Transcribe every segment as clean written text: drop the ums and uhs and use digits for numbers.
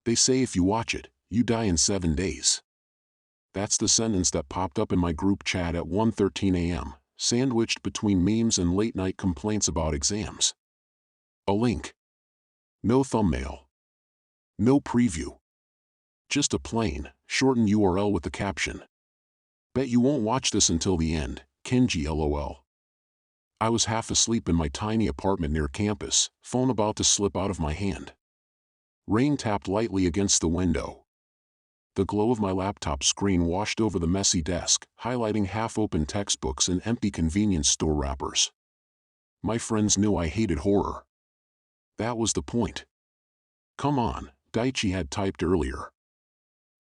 They say if you watch it, you die in 7 days. That's the sentence that popped up in my group chat at 1:13 a.m., sandwiched between memes and late-night complaints about exams. A link. No thumbnail. No preview. Just a plain, shortened URL with the caption. Bet you won't watch this until the end, Kenji LOL. I was half asleep in my tiny apartment near campus, phone about to slip out of my hand. Rain tapped lightly against the window. The glow of my laptop screen washed over the messy desk, highlighting half-open textbooks and empty convenience store wrappers. My friends knew I hated horror. That was the point. Come on, Daichi had typed earlier.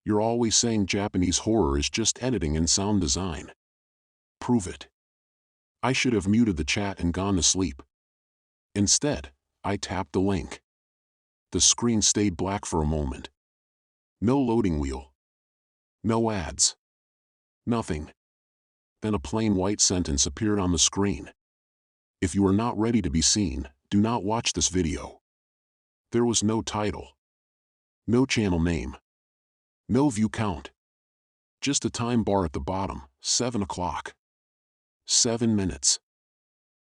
You're always saying Japanese horror is just editing and sound design. Prove it. I should have muted the chat and gone to sleep. Instead, I tapped the link. The screen stayed black for a moment. No loading wheel. No ads. Nothing. Then a plain white sentence appeared on the screen. If you are not ready to be seen, do not watch this video. There was no title. No channel name. No view count. Just a time bar at the bottom, 7 o'clock. 7 minutes.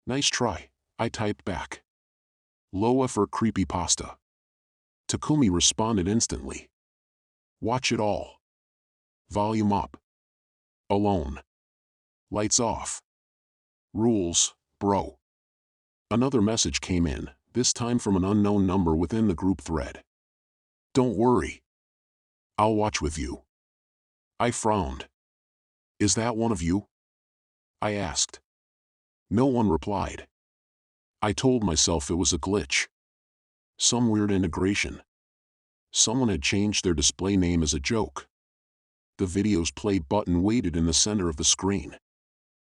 Nice try, I typed back. Low effort creepypasta. Takumi responded instantly. Watch it all. Volume up. Alone. Lights off. Rules, bro. Another message came in, this time from an unknown number within the group thread. Don't worry. I'll watch with you. I frowned. Is that one of you? I asked. No one replied. I told myself it was a glitch. Some weird integration. Someone had changed their display name as a joke. The video's play button waited in the center of the screen.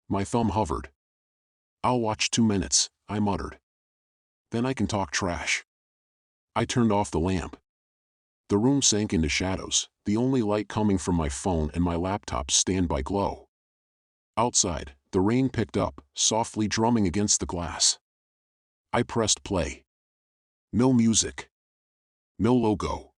My thumb hovered. I'll watch 2 minutes, I muttered. Then I can talk trash. I turned off the lamp. The room sank into shadows, the only light coming from my phone and my laptop's standby glow. Outside, the rain picked up, softly drumming against the glass. I pressed play. No music. No logo.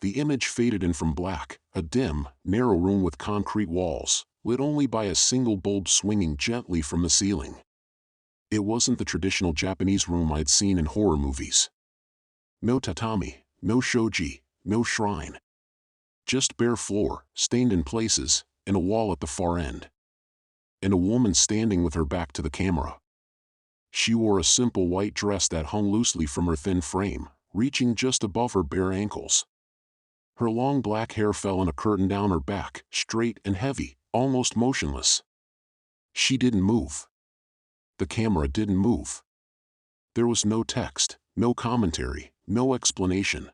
The image faded in from black, a dim, narrow room with concrete walls, lit only by a single bulb swinging gently from the ceiling. It wasn't the traditional Japanese room I'd seen in horror movies. No tatami, no shoji, no shrine. Just bare floor, stained in places, and a wall at the far end. And a woman standing with her back to the camera. She wore a simple white dress that hung loosely from her thin frame, reaching just above her bare ankles. Her long black hair fell in a curtain down her back, straight and heavy, almost motionless. She didn't move. The camera didn't move. There was no text, no commentary, no explanation.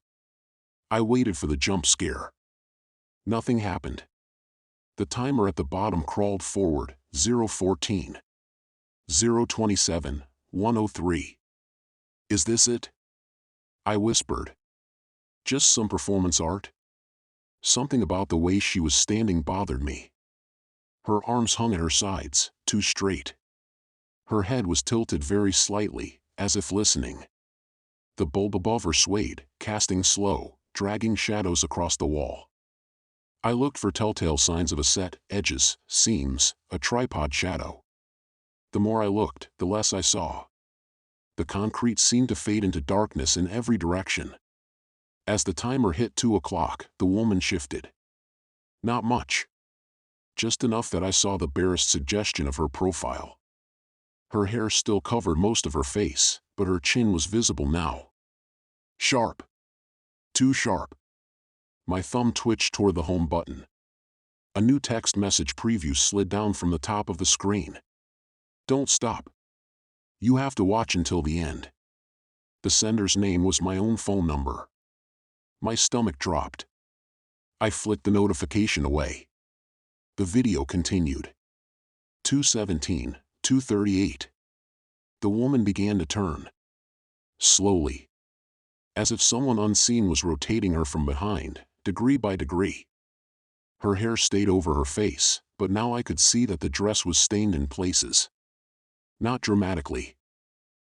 I waited for the jump scare. Nothing happened. The timer at the bottom crawled forward, 0:14. 0:27, 1:03. Is this it? I whispered. Just some performance art? Something about the way she was standing bothered me. Her arms hung at her sides, too straight. Her head was tilted very slightly, as if listening. The bulb above her swayed, casting slow, dragging shadows across the wall. I looked for telltale signs of a set, edges, seams, a tripod shadow. The more I looked, the less I saw. The concrete seemed to fade into darkness in every direction. As the timer hit 2 o'clock, the woman shifted. Not much. Just enough that I saw the barest suggestion of her profile. Her hair still covered most of her face, but her chin was visible now. Sharp. Too sharp. My thumb twitched toward the home button. A new text message preview slid down from the top of the screen. Don't stop. You have to watch until the end. The sender's name was my own phone number. My stomach dropped. I flicked the notification away. The video continued. 2:17, 2:38. The woman began to turn. Slowly. As if someone unseen was rotating her from behind, degree by degree. Her hair stayed over her face, but now I could see that the dress was stained in places. Not dramatically.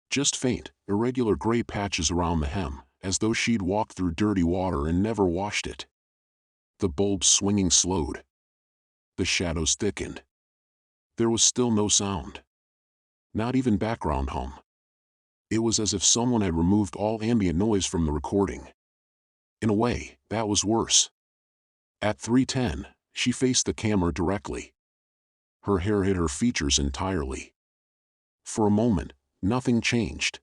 Just faint, irregular gray patches around the hem, as though she'd walked through dirty water and never washed it. The bulb's swinging slowed. The shadows thickened. There was still no sound. Not even background hum. It was as if someone had removed all ambient noise from the recording. In a way, that was worse. At 3:10, she faced the camera directly. Her hair hid her features entirely. For a moment, nothing changed.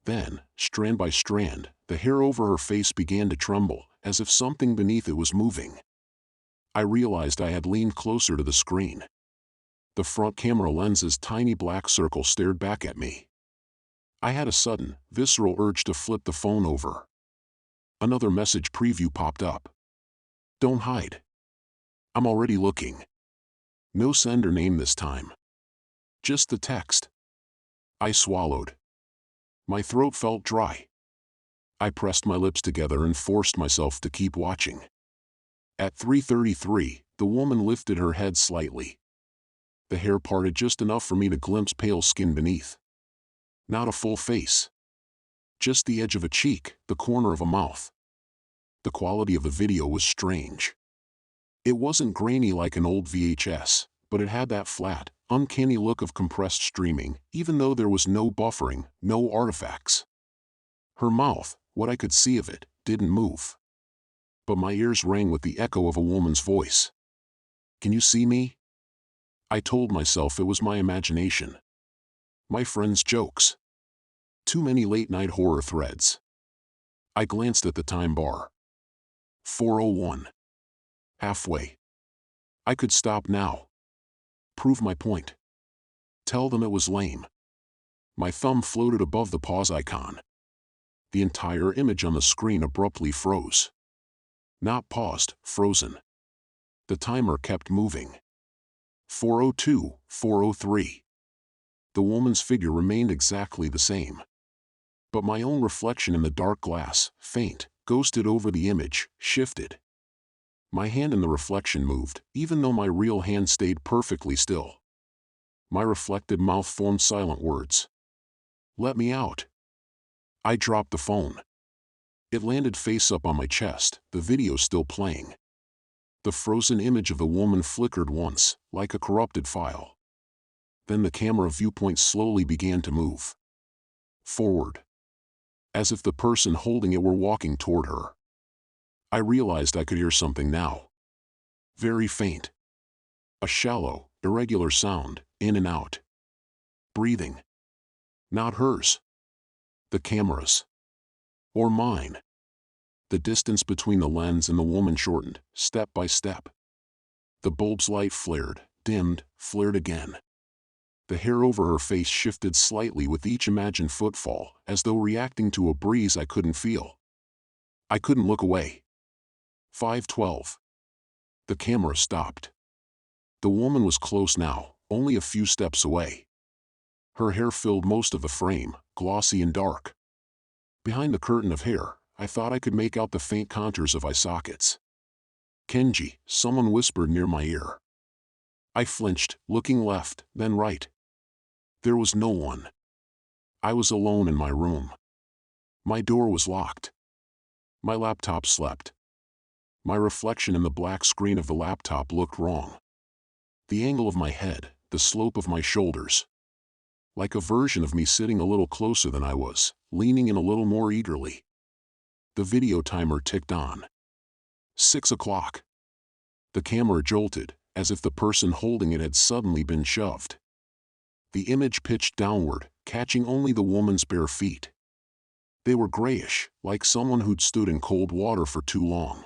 Then, strand by strand, the hair over her face began to tremble, as if something beneath it was moving. I realized I had leaned closer to the screen. The front camera lens's tiny black circle stared back at me. I had a sudden, visceral urge to flip the phone over. Another message preview popped up. Don't hide. I'm already looking. No sender name this time. Just the text. I swallowed. My throat felt dry. I pressed my lips together and forced myself to keep watching. At 3:33, the woman lifted her head slightly. The hair parted just enough for me to glimpse pale skin beneath. Not a full face. Just the edge of a cheek, the corner of a mouth. The quality of the video was strange. It wasn't grainy like an old VHS, but it had that flat, uncanny look of compressed streaming, even though there was no buffering, no artifacts. Her mouth, what I could see of it, didn't move. But my ears rang with the echo of a woman's voice. Can you see me? I told myself it was my imagination. My friends' jokes. Too many late-night horror threads. I glanced at the time bar. 4:01. Halfway. I could stop now. Prove my point. Tell them it was lame. My thumb floated above the pause icon. The entire image on the screen abruptly froze. Not paused, frozen. The timer kept moving. 4:02, 4:03. The woman's figure remained exactly the same. But my own reflection in the dark glass, faint, ghosted over the image, shifted. My hand in the reflection moved, even though my real hand stayed perfectly still. My reflected mouth formed silent words. Let me out. I dropped the phone. It landed face up on my chest, the video still playing. The frozen image of the woman flickered once, like a corrupted file. Then the camera viewpoint slowly began to move. Forward. As if the person holding it were walking toward her. I realized I could hear something now. Very faint. A shallow, irregular sound, in and out. Breathing. Not hers. The camera's. Or mine. The distance between the lens and the woman shortened, step by step. The bulb's light flared, dimmed, flared again. The hair over her face shifted slightly with each imagined footfall, as though reacting to a breeze I couldn't feel. I couldn't look away. 5:12. The camera stopped. The woman was close now, only a few steps away. Her hair filled most of the frame, glossy and dark. Behind the curtain of hair, I thought I could make out the faint contours of eye sockets. Kenji, someone whispered near my ear. I flinched, looking left, then right. There was no one. I was alone in my room. My door was locked. My laptop slept. My reflection in the black screen of the laptop looked wrong. The angle of my head, the slope of my shoulders. Like a version of me sitting a little closer than I was, leaning in a little more eagerly. The video timer ticked on. 6 o'clock. The camera jolted, as if the person holding it had suddenly been shoved. The image pitched downward, catching only the woman's bare feet. They were grayish, like someone who'd stood in cold water for too long.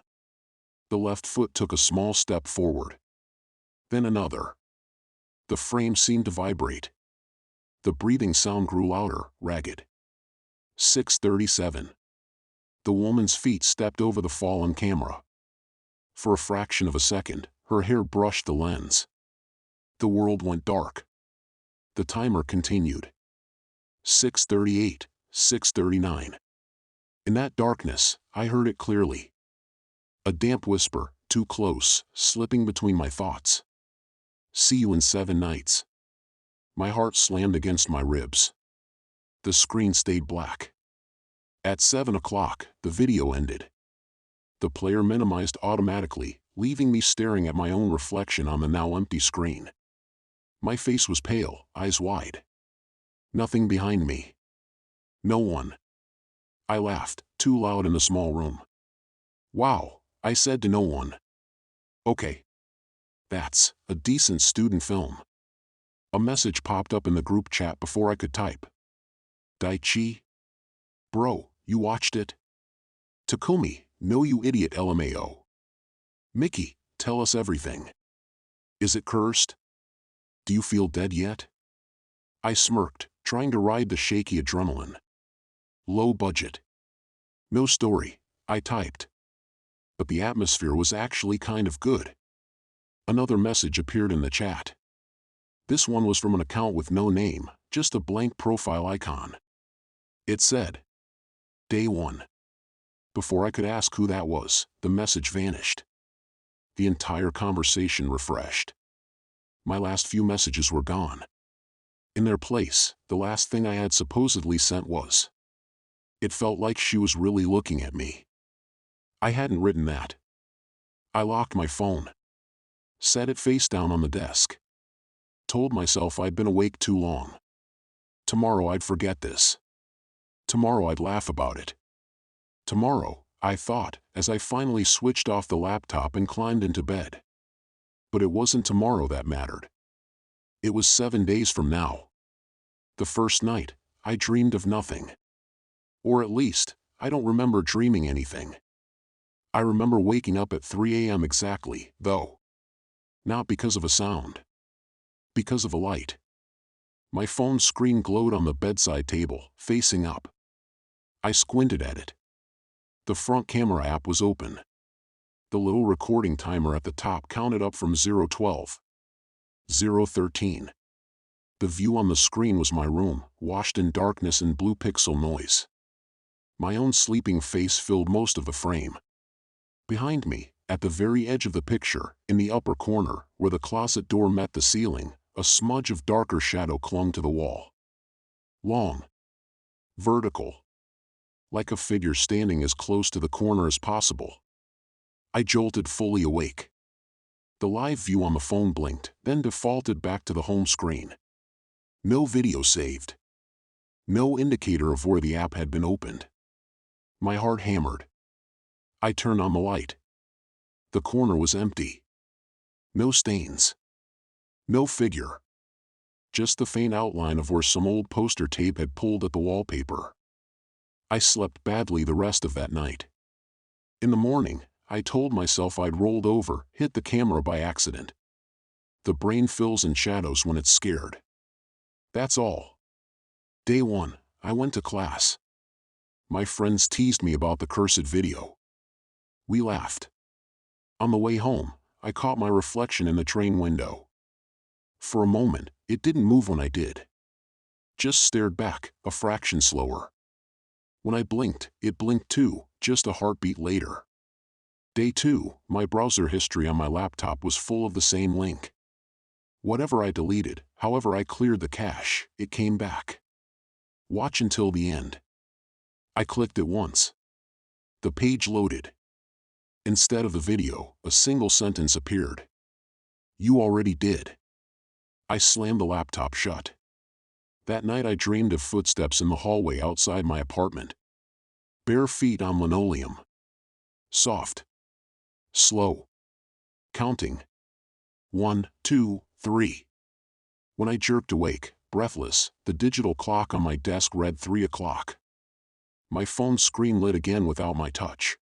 The left foot took a small step forward. Then another. The frame seemed to vibrate. The breathing sound grew louder, ragged. 6:37. The woman's feet stepped over the fallen camera. For a fraction of a second, her hair brushed the lens. The world went dark. The timer continued. 6:38, 6:39. In that darkness, I heard it clearly. A damp whisper, too close, slipping between my thoughts. See you in 7 nights. My heart slammed against my ribs. The screen stayed black. At 7 o'clock, the video ended. The player minimized automatically, leaving me staring at my own reflection on the now empty screen. My face was pale, eyes wide. Nothing behind me. No one. I laughed, too loud in the small room. Wow, I said to no one. Okay. That's a decent student film. A message popped up in the group chat before I could type. Daichi? Bro, you watched it? Takumi, no you idiot LMAO. Mickey, tell us everything. Is it cursed? Do you feel dead yet? I smirked, trying to ride the shaky adrenaline. Low budget. No story, I typed. But the atmosphere was actually kind of good. Another message appeared in the chat. This one was from an account with no name, just a blank profile icon. It said, Day 1. Before I could ask who that was, the message vanished. The entire conversation refreshed. My last few messages were gone. In their place, the last thing I had supposedly sent was. It felt like she was really looking at me. I hadn't written that. I locked my phone. Set it face down on the desk. Told myself I'd been awake too long. Tomorrow I'd forget this. Tomorrow I'd laugh about it. Tomorrow, I thought, as I finally switched off the laptop and climbed into bed. But it wasn't tomorrow that mattered. It was 7 days from now. The first night, I dreamed of nothing. Or at least, I don't remember dreaming anything. I remember waking up at 3 a.m. exactly, though. Not because of a sound. Because of a light. My phone screen glowed on the bedside table, facing up. I squinted at it. The front camera app was open. The little recording timer at the top counted up from 012. 013. The view on the screen was my room, washed in darkness and blue pixel noise. My own sleeping face filled most of the frame. Behind me, at the very edge of the picture, in the upper corner, where the closet door met the ceiling, a smudge of darker shadow clung to the wall. Long. Vertical. Like a figure standing as close to the corner as possible. I jolted fully awake. The live view on the phone blinked, then defaulted back to the home screen. No video saved. No indicator of where the app had been opened. My heart hammered. I turned on the light. The corner was empty. No stains. No figure. Just the faint outline of where some old poster tape had pulled at the wallpaper. I slept badly the rest of that night. In the morning, I told myself I'd rolled over, hit the camera by accident. The brain fills in shadows when it's scared. That's all. Day 1, I went to class. My friends teased me about the cursed video. We laughed. On the way home, I caught my reflection in the train window. For a moment, it didn't move when I did. Just stared back, a fraction slower. When I blinked, it blinked too, just a heartbeat later. Day 2, my browser history on my laptop was full of the same link. Whatever I deleted, however I cleared the cache, it came back. Watch until the end. I clicked it once. The page loaded. Instead of the video, a single sentence appeared. You already did. I slammed the laptop shut. That night I dreamed of footsteps in the hallway outside my apartment. Bare feet on linoleum. Soft. Slow. Counting. 1, 2, 3. When I jerked awake, breathless, the digital clock on my desk read 3 o'clock. My phone screen lit again without my touch.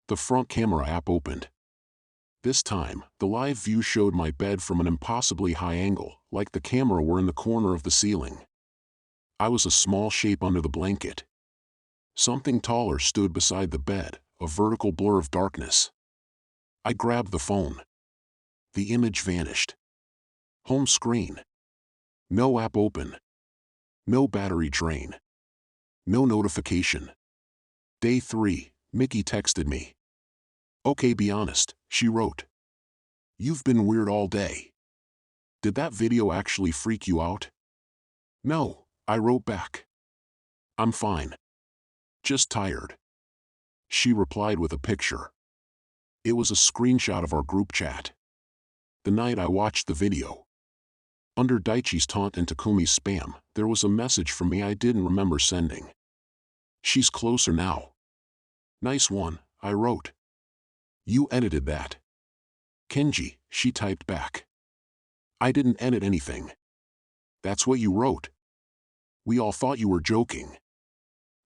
The front camera app opened. This time, the live view showed my bed from an impossibly high angle, like the camera were in the corner of the ceiling. I was a small shape under the blanket. Something taller stood beside the bed, a vertical blur of darkness. I grabbed the phone. The image vanished. Home screen. No app open. No battery drain. No notification. Day 3, Mickey texted me. Okay, be honest, she wrote. You've been weird all day. Did that video actually freak you out? No, I wrote back. I'm fine. Just tired. She replied with a picture. It was a screenshot of our group chat. The night I watched the video. Under Daichi's taunt and Takumi's spam, there was a message from me I didn't remember sending. She's closer now. Nice one, I wrote. You edited that. Kenji, she typed back. I didn't edit anything. That's what you wrote. We all thought you were joking.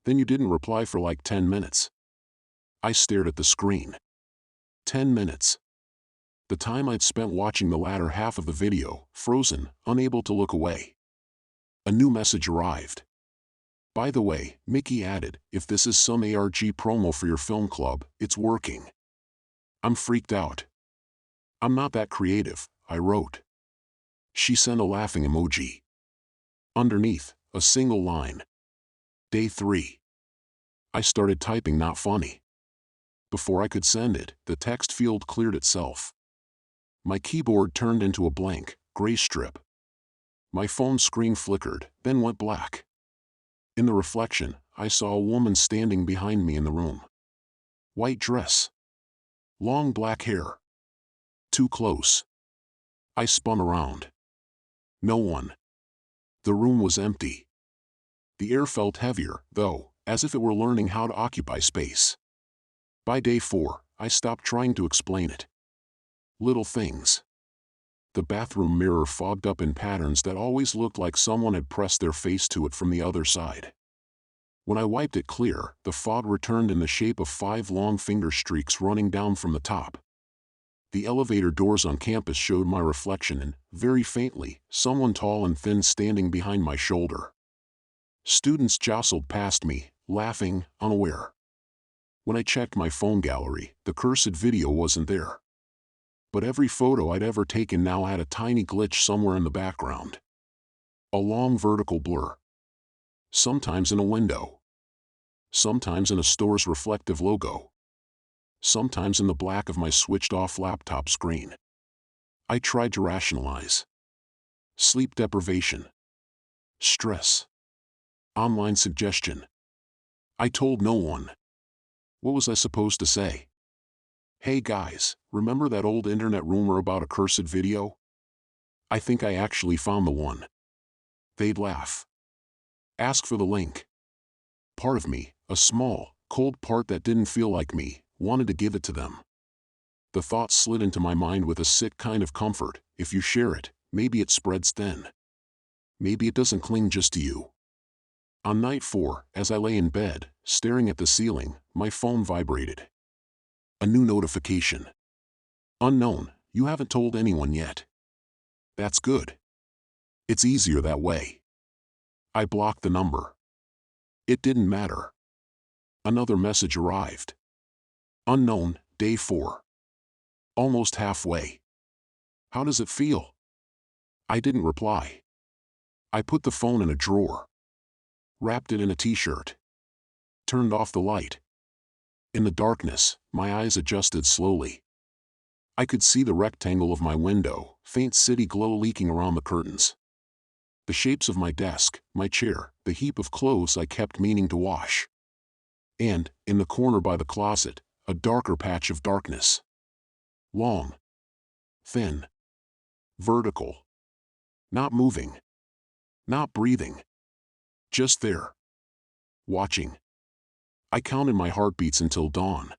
Then you didn't reply for like 10 minutes. I stared at the screen. 10 minutes. The time I'd spent watching the latter half of the video, frozen, unable to look away. A new message arrived. By the way, Mickey added, if this is some ARG promo for your film club, it's working. I'm freaked out. I'm not that creative, I wrote. She sent a laughing emoji. Underneath, a single line. Day 3. I started typing not funny. Before I could send it, the text field cleared itself. My keyboard turned into a blank, gray strip. My phone screen flickered, then went black. In the reflection, I saw a woman standing behind me in the room. White dress. Long black hair. Too close. I spun around. No one. The room was empty. The air felt heavier, though, as if it were learning how to occupy space. By day 4, I stopped trying to explain it. Little things. The bathroom mirror fogged up in patterns that always looked like someone had pressed their face to it from the other side. When I wiped it clear, the fog returned in the shape of 5 long finger streaks running down from the top. The elevator doors on campus showed my reflection and, very faintly, someone tall and thin standing behind my shoulder. Students jostled past me, laughing, unaware. When I checked my phone gallery, the cursed video wasn't there. But every photo I'd ever taken now had a tiny glitch somewhere in the background. A long vertical blur. Sometimes in a window. Sometimes in a store's reflective logo. Sometimes in the black of my switched-off laptop screen. I tried to rationalize. Sleep deprivation. Stress. Online suggestion. I told no one. What was I supposed to say? Hey guys, remember that old internet rumor about a cursed video? I think I actually found the one. They'd laugh. Ask for the link. Part of me, a small, cold part that didn't feel like me, wanted to give it to them. The thought slid into my mind with a sick kind of comfort. If you share it, maybe it spreads thin. Maybe it doesn't cling just to you. On night 4, as I lay in bed, staring at the ceiling, my phone vibrated. A new notification. Unknown, you haven't told anyone yet. That's good. It's easier that way. I blocked the number. It didn't matter. Another message arrived. Unknown, day 4. Almost halfway. How does it feel? I didn't reply. I put the phone in a drawer. Wrapped it in a t-shirt. Turned off the light. In the darkness, my eyes adjusted slowly. I could see the rectangle of my window, faint city glow leaking around the curtains. The shapes of my desk, my chair, the heap of clothes I kept meaning to wash. And, in the corner by the closet, a darker patch of darkness. Long. Thin. Vertical. Not moving. Not breathing. Just there. Watching. I counted my heartbeats until dawn.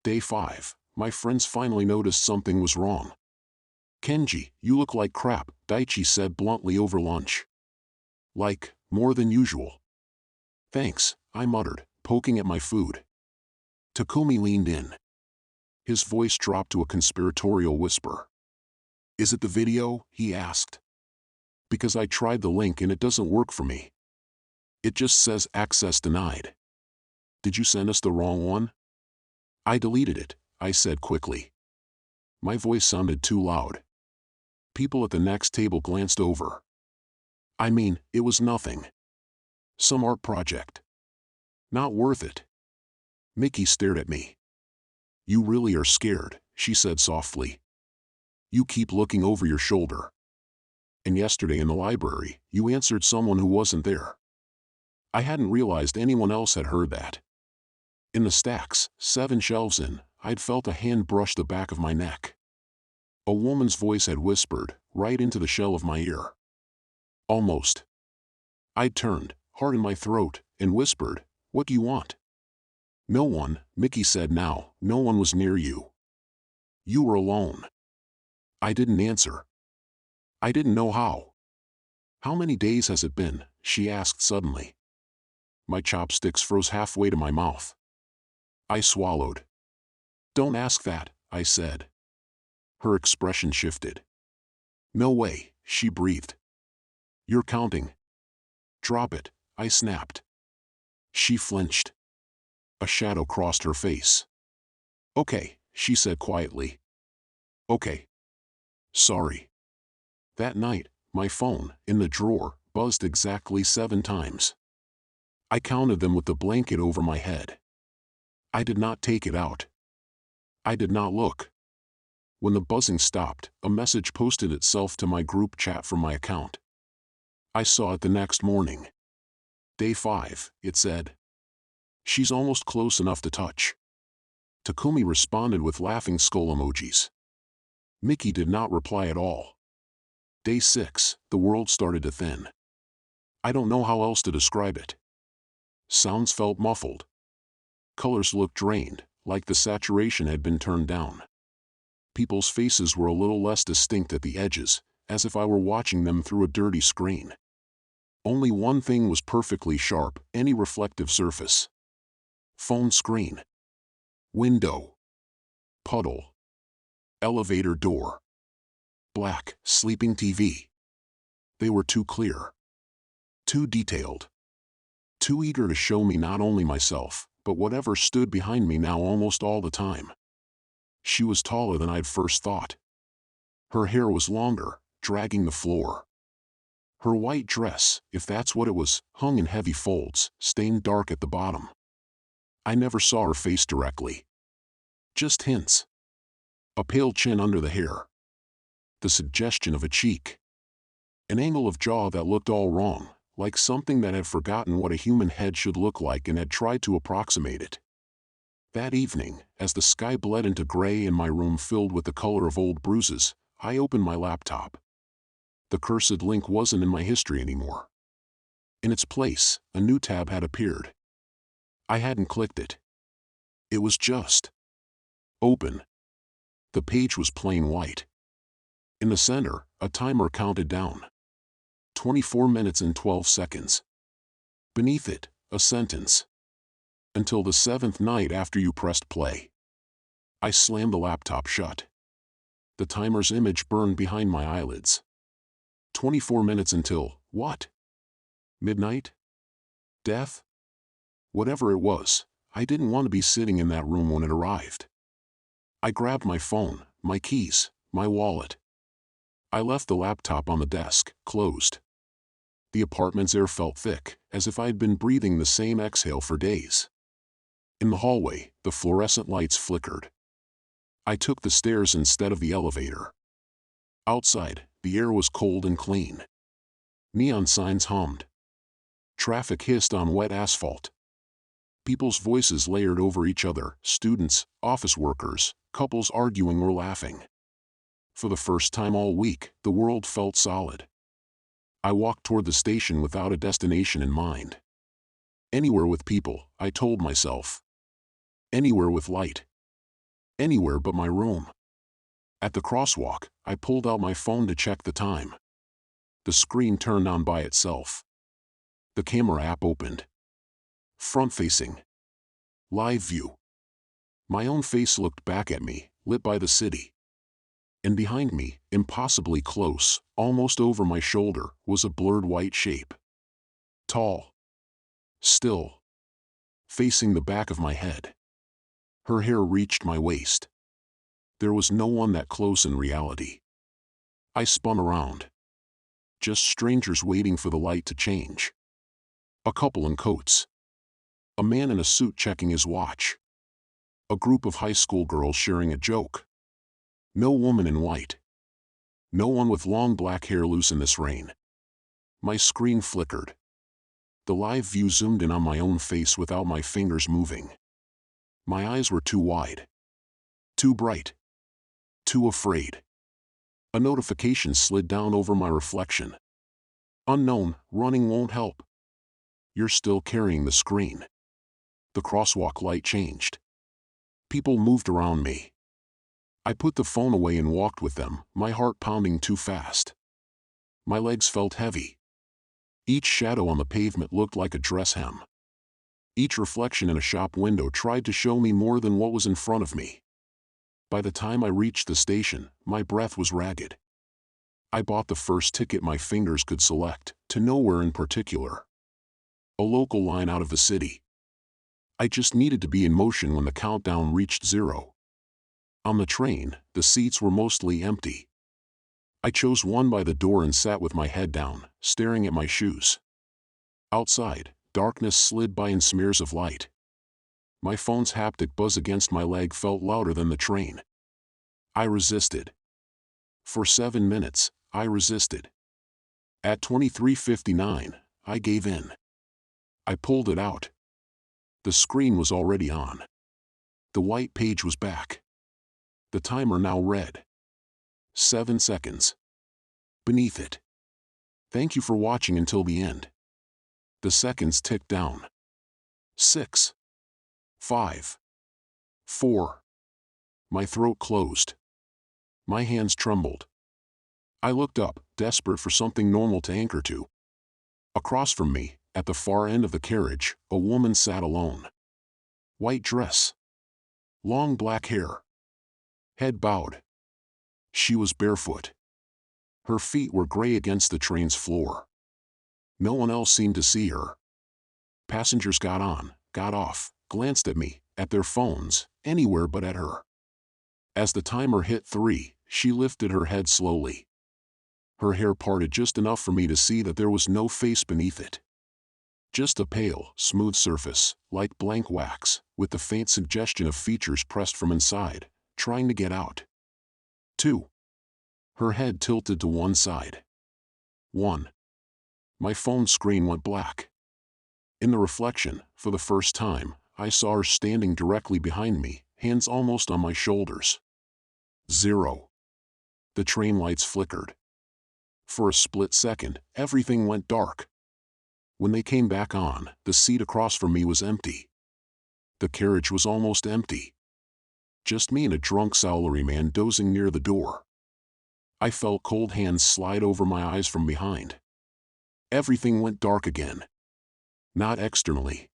Day 5, my friends finally noticed something was wrong. Kenji, you look like crap, Daichi said bluntly over lunch. Like, more than usual. Thanks, I muttered, poking at my food. Takumi leaned in. His voice dropped to a conspiratorial whisper. Is it the video? He asked. Because I tried the link and it doesn't work for me. It just says access denied. Did you send us the wrong one? I deleted it, I said quickly. My voice sounded too loud. People at the next table glanced over. I mean, it was nothing. Some art project. Not worth it. Mickey stared at me. You really are scared, she said softly. You keep looking over your shoulder. And yesterday in the library, you answered someone who wasn't there. I hadn't realized anyone else had heard that. In the stacks, 7 shelves in, I'd felt a hand brush the back of my neck. A woman's voice had whispered, right into the shell of my ear. Almost. I'd turned, heart in my throat, and whispered, "What do you want?" "No one," Mickey said now. "No one was near you. You were alone." I didn't answer. I didn't know how. "How many days has it been?" she asked suddenly. My chopsticks froze halfway to my mouth. I swallowed. "Don't ask that," I said. Her expression shifted. "No way," she breathed. "You're counting." "Drop it," I snapped. She flinched. A shadow crossed her face. "Okay," she said quietly. "Okay. Sorry." That night, my phone, in the drawer, buzzed exactly 7 times. I counted them with the blanket over my head. I did not take it out. I did not look. When the buzzing stopped, a message posted itself to my group chat from my account. I saw it the next morning. "Day 5, it said. "She's almost close enough to touch." Takumi responded with laughing skull emojis. Mickey did not reply at all. Day 6, the world started to thin. I don't know how else to describe it. Sounds felt muffled. Colors looked drained, like the saturation had been turned down. People's faces were a little less distinct at the edges, as if I were watching them through a dirty screen. Only one thing was perfectly sharp: any reflective surface. Phone screen. Window. Puddle. Elevator door. Black, sleeping TV. They were too clear. Too detailed. Too eager to show me not only myself, but whatever stood behind me now almost all the time. She was taller than I'd first thought. Her hair was longer, dragging the floor. Her white dress, if that's what it was, hung in heavy folds, stained dark at the bottom. I never saw her face directly. Just hints. A pale chin under the hair. The suggestion of a cheek. An angle of jaw that looked all wrong, like something that had forgotten what a human head should look like and had tried to approximate it. That evening, as the sky bled into gray and my room filled with the color of old bruises, I opened my laptop. The cursed link wasn't in my history anymore. In its place, a new tab had appeared. I hadn't clicked it. It was just open. The page was plain white. In the center, a timer counted down. 24 minutes and 12 seconds. Beneath it, a sentence. Until the 7th night after you pressed play. I slammed the laptop shut. The timer's image burned behind my eyelids. 24 minutes until, what? Midnight? Death? Whatever it was, I didn't want to be sitting in that room when it arrived. I grabbed my phone, my keys, my wallet. I left the laptop on the desk, closed. The apartment's air felt thick, as if I'd been breathing the same exhale for days. In the hallway, the fluorescent lights flickered. I took the stairs instead of the elevator. Outside, the air was cold and clean. Neon signs hummed. Traffic hissed on wet asphalt. People's voices layered over each other: students, office workers, couples arguing or laughing. For the first time all week, the world felt solid. I walked toward the station without a destination in mind. Anywhere with people, I told myself. Anywhere with light. Anywhere but my room. At the crosswalk, I pulled out my phone to check the time. The screen turned on by itself. The camera app opened. Front-facing. Live view. My own face looked back at me, lit by the city. And behind me, impossibly close, almost over my shoulder, was a blurred white shape. Tall. Still. Facing the back of my head. Her hair reached my waist. There was no one that close in reality. I spun around. Just strangers waiting for the light to change. A couple in coats. A man in a suit checking his watch. A group of high school girls sharing a joke. No woman in white. No one with long black hair loose in this rain. My screen flickered. The live view zoomed in on my own face without my fingers moving. My eyes were too wide. Too bright. Too afraid. A notification slid down over my reflection. Unknown, running won't help. You're still carrying the screen. The crosswalk light changed. People moved around me. I put the phone away and walked with them, my heart pounding too fast. My legs felt heavy. Each shadow on the pavement looked like a dress hem. Each reflection in a shop window tried to show me more than what was in front of me. By the time I reached the station, my breath was ragged. I bought the first ticket my fingers could select, to nowhere in particular. A local line out of the city. I just needed to be in motion when the countdown reached 0. On the train, the seats were mostly empty. I chose one by the door and sat with my head down, staring at my shoes. Outside, darkness slid by in smears of light. My phone's haptic buzz against my leg felt louder than the train. I resisted. For 7 minutes, I resisted. At 23:59, I gave in. I pulled it out. The screen was already on. The white page was back. The timer now read 7 seconds. Beneath it. Thank you for watching until the end. The seconds ticked down. 6. 5. 4. My throat closed. My hands trembled. I looked up, desperate for something normal to anchor to. Across from me, at the far end of the carriage, a woman sat alone. White dress. Long black hair. Head bowed. She was barefoot. Her feet were gray against the train's floor. No one else seemed to see her. Passengers got on, got off, glanced at me, at their phones, anywhere but at her. As the timer hit 3, she lifted her head slowly. Her hair parted just enough for me to see that there was no face beneath it. Just a pale, smooth surface, like blank wax, with the faint suggestion of features pressed from inside, trying to get out. 2. Her head tilted to one side. 1. My phone screen went black. In the reflection, for the first time, I saw her standing directly behind me, hands almost on my shoulders. 0. The train lights flickered. For a split second, everything went dark. When they came back on, the seat across from me was empty. The carriage was almost empty. Just me and a drunk salaryman dozing near the door. I felt cold hands slide over my eyes from behind. Everything went dark again. Not externally.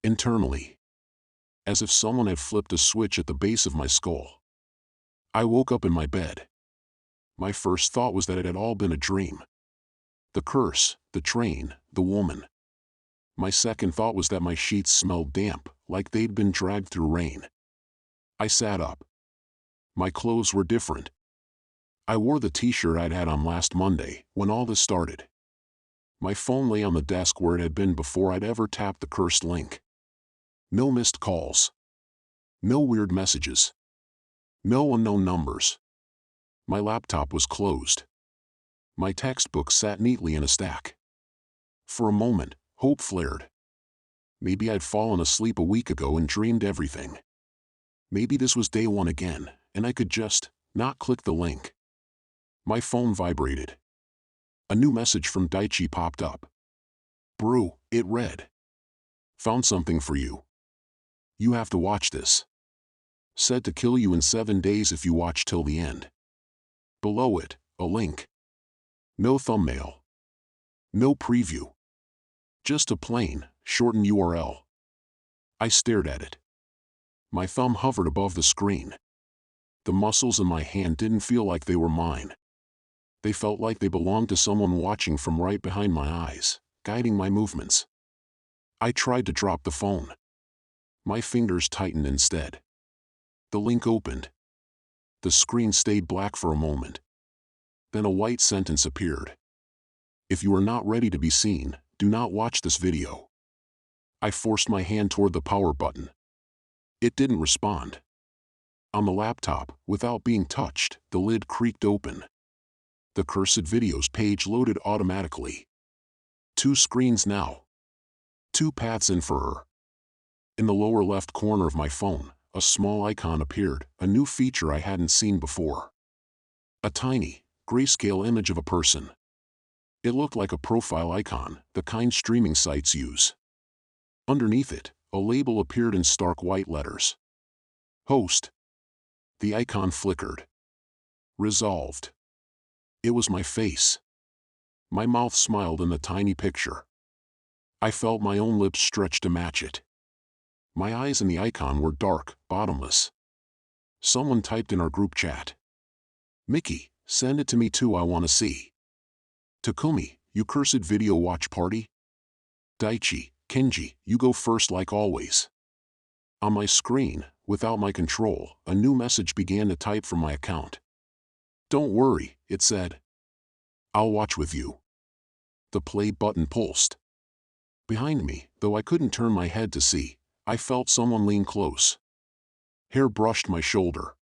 Internally. As if someone had flipped a switch at the base of my skull. I woke up in my bed. My first thought was that it had all been a dream. The curse, the train, the woman. My second thought was that my sheets smelled damp, like they'd been dragged through rain. I sat up. My clothes were different. I wore the t-shirt I'd had on last Monday, when all this started. My phone lay on the desk where it had been before I'd ever tapped the cursed link. No missed calls. No weird messages. No unknown numbers. My laptop was closed. My textbook sat neatly in a stack. For a moment, hope flared. Maybe I'd fallen asleep a week ago and dreamed everything. Maybe this was day 1 again, and I could just not click the link. My phone vibrated. A new message from Daichi popped up. Brew, it read. Found something for you. You have to watch this. Said to kill you in 7 days if you watch till the end. Below it, a link. No thumbnail. No preview. Just a plain, shortened URL. I stared at it. My thumb hovered above the screen. The muscles in my hand didn't feel like they were mine. They felt like they belonged to someone watching from right behind my eyes, guiding my movements. I tried to drop the phone. My fingers tightened instead. The link opened. The screen stayed black for a moment. Then a white sentence appeared. If you are not ready to be seen, do not watch this video. I forced my hand toward the power button. It didn't respond. On the laptop, without being touched, the lid creaked open. The cursed videos page loaded automatically. 2 screens now, 2 paths in for her. In the lower left corner of my phone, a small icon appeared, a new feature I hadn't seen before. A tiny, grayscale image of a person. It looked like a profile icon, the kind streaming sites use. Underneath it, a label appeared in stark white letters. Host. The icon flickered. Resolved. It was my face. My mouth smiled in the tiny picture. I felt my own lips stretch to match it. My eyes in the icon were dark, bottomless. Someone typed in our group chat. Mickey, send it to me too, I wanna see. Takumi, you cursed video watch party? Daichi, Kenji, you go first like always. On my screen, without my control, a new message began to type from my account. Don't worry, it said. I'll watch with you. The play button pulsed. Behind me, though I couldn't turn my head to see, I felt someone lean close. Hair brushed my shoulder.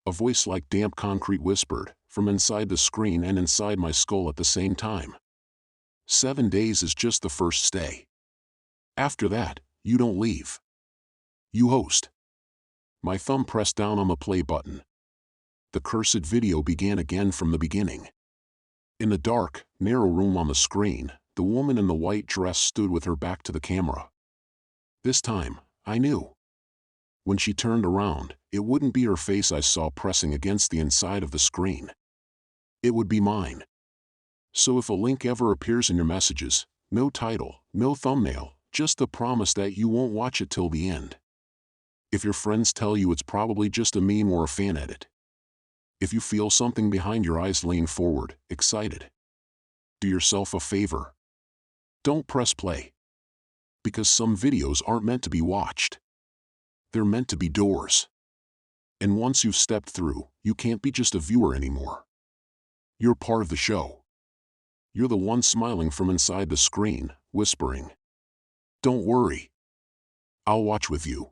A voice like damp concrete whispered, from inside the screen and inside my skull at the same time. 7 days is just the first stay. After that, you don't leave. You host. My thumb pressed down on the play button. The cursed video began again from the beginning. In the dark, narrow room on the screen, the woman in the white dress stood with her back to the camera. This time, I knew. When she turned around, it wouldn't be her face I saw pressing against the inside of the screen. It would be mine. So if a link ever appears in your messages, no title, no thumbnail, just the promise that you won't watch it till the end. If your friends tell you it's probably just a meme or a fan edit. If you feel something behind your eyes, lean forward, excited. Do yourself a favor. Don't press play. Because some videos aren't meant to be watched. They're meant to be doors. And once you've stepped through, you can't be just a viewer anymore. You're part of the show. You're the one smiling from inside the screen, whispering. Don't worry. I'll watch with you.